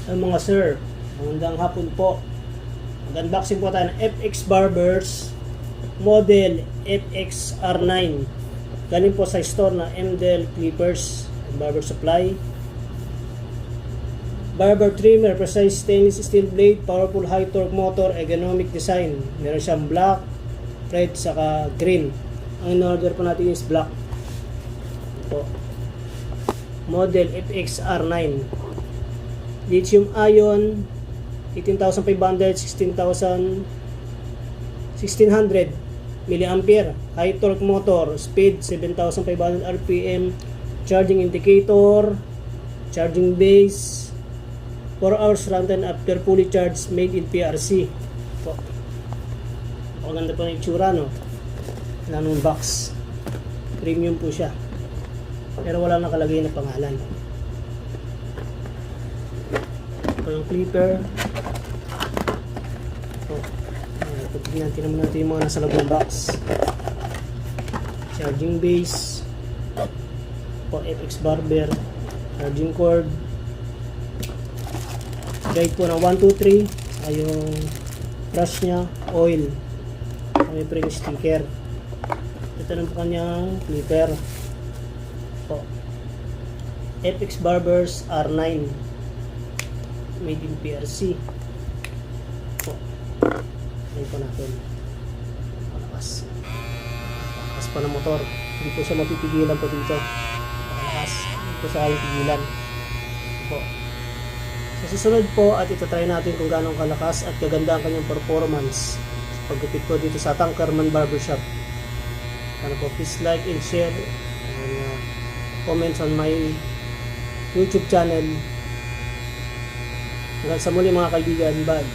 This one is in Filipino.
Mga sir, magandang hapon po. Mag-unboxing po tayo ng FX Barbers model FXR9. Galing po sa store na MDL Clippers and Barber Supply. Barber trimmer, precise stainless steel blade, powerful high torque motor, ergonomic design. Meron siyang black, red, saka green. Ang in-order po natin is black. Ito. Model FXR9. Lithium ion 18,500, 16,000, 1600 milliampere. High torque motor, speed 7,500 rpm, charging indicator, charging base, 4 hours runtime after fully charged, made in PRC. Po. Maganda po ng itsura, no? Wala nung box. Premium po siya. Pero wala nakalagay na pangalan. Ito yung clipper. Tingnan mo natin yung mga nasa loob ng box. Charging base. Po FX Barber. Charging cord. Guide po ng 1, 2, 3. Ay yung brush nya. Oil. May print sticker. Ito na po kanyang clipper. Po. FX Barbers R9. Made in PRC. Po. Ayan po natin. Malakas. Malakas pa ng motor. Hindi po siya mapipigilan po dito. Malakas. Hindi po siya kayang pigilan. Po. Sa susunod po at itatry natin kung gaano kalakas at kaganda ang kanyang performance sa paggupit po dito sa Tankerman Barbershop. Ano po, please like and share and comments on my YouTube channel. Hanggang sa muli mga kaibigan, bye.